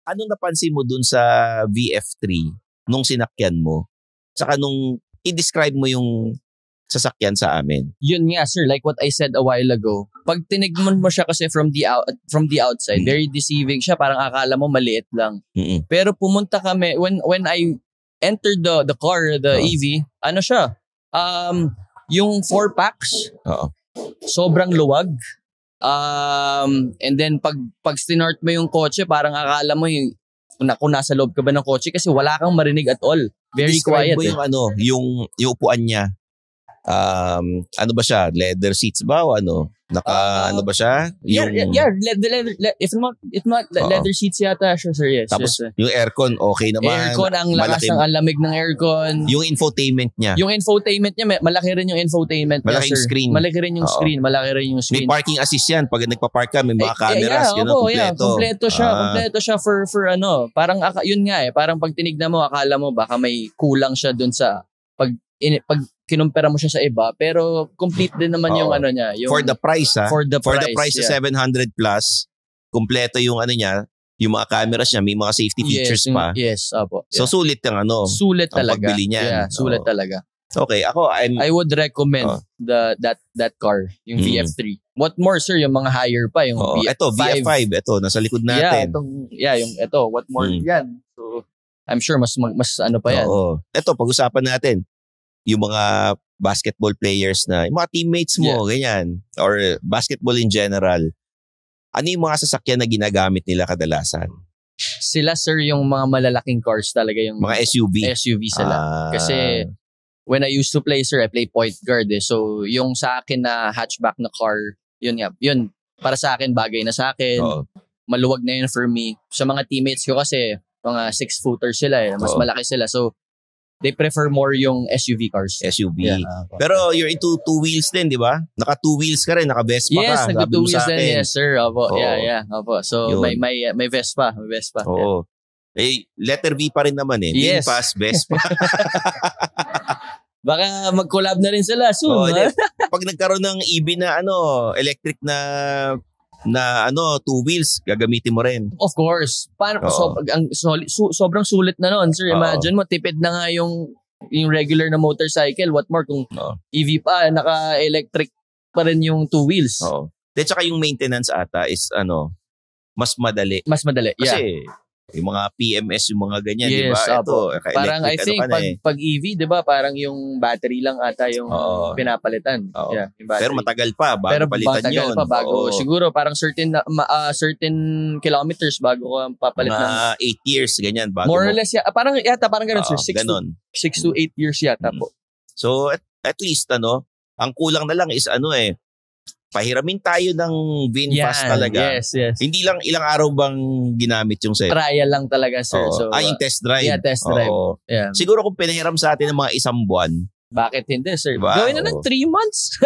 Anong napansin mo dun sa VF3 nung sinakyan mo? Saka nung i-describe mo yung sasakyan sa amin. Yun nga, sir. Like what I said a while ago. Pag tinigman mo siya kasi from the outside, very deceiving siya. Parang akala mo maliit lang. Pero pumunta kami, when I entered the car, the EV, ano siya? Yung 4 packs, sobrang luwag. And then pag start mo yung kotse, parang akala mo kung nasa loob ka ba ng kotse kasi wala kang marinig at all. Very quiet. Describe mo yung upuan niya. Ano ba siya? Leather seats ba o ano? Ano ba siya? Leather, if not leather seats yata siya, sir. Yes. Tapos yes, yung aircon, okay naman. Aircon, ang lakas ng lamig ng aircon. Yung infotainment niya. Malaki rin yung infotainment niya, Malaking sir. screen. Malaki rin yung screen. May parking assist yan. Pag nagpa-park ka, may mga cameras. Kompleto siya for ano. Parang yun nga parang pag tinignan mo, akala mo baka may kulang siya dun sa pag kinumpara mo siya sa iba, pero complete din naman yung ano niya. Yung, for the price, For the price sa 700 plus, kompleto yung ano niya, yung mga cameras niya, may mga safety features pa. Yes, apo. So, sulit yung Sulit talaga. Pagbili niyan. Yeah, sulit talaga. Okay, I would recommend that car, yung VF3. What more, sir, yung mga higher pa, yung VF5. Ito, nasa likod natin. Yung what more yan. So, I'm sure mas ano pa yan. Ito, pag-usapan natin. Yung mga basketball players na, yung mga teammates mo, ganyan. Or basketball in general. Ano yung mga sasakyan na ginagamit nila kadalasan? Sila, sir, yung mga malalaking cars talaga. Yung mga SUV? SUV sila. Kasi, when I used to play, sir, I play point guard. So, yung sa akin na hatchback na car, yun, para sa akin, bagay na sa akin. Maluwag na yun for me. Sa mga teammates ko kasi, mga 6-footers sila mas malaki sila. So, they prefer more yung SUV cars. SUV. Yeah. Pero you're into 2 wheels din, di ba? Naka 2 wheels ka rin, naka Vespa ka. Yes, naka 2 wheels din. Yes, sir. Opo. Yeah. Opo. So, yun. may Vespa. May Vespa. Oo. Letter V pa rin naman Yes. VinFast, Vespa. Baka mag-collab na rin sila soon. Pag nagkaroon ng EV na electric na 2 wheels, gagamitin mo rin. Of course. Sobrang sulit na noon, sir. Imagine mo, tipid na nga yung regular na motorcycle. What more kung EV pa, naka-electric pa rin yung 2 wheels. Tsaka yung maintenance ata is mas madali. Mas madali, Kasi yung mga PMS, yung mga ganyan, yes, di ba? Ito, parang I think pag EV, di ba, parang yung battery lang ata yung pinapalitan. Yeah, yung pero matagal pa bago palitan yun. Siguro parang certain kilometers bago ka papalit ng 8 years, ganyan. Bago more or less, parang ganun, sir. 6 to 8 years yata po. So, at least, ang kulang na lang is pahiramin tayo ng VinFast talaga. Yes. Hindi lang ilang araw bang ginamit yung sa'yo? Trial lang talaga, sir. So, yung test drive. Yeah, test drive. Yeah. Siguro kung pinahiram sa atin ng mga 1 buwan. Bakit hindi, sir? Diba? Gawin na ng 3 months.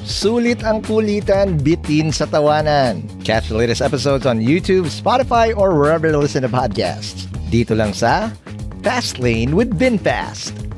Sulit ang kulitan, bitin sa tawanan. Catch the latest episodes on YouTube, Spotify, or wherever you listen to podcasts. Dito lang sa Fast Lane with VinFast.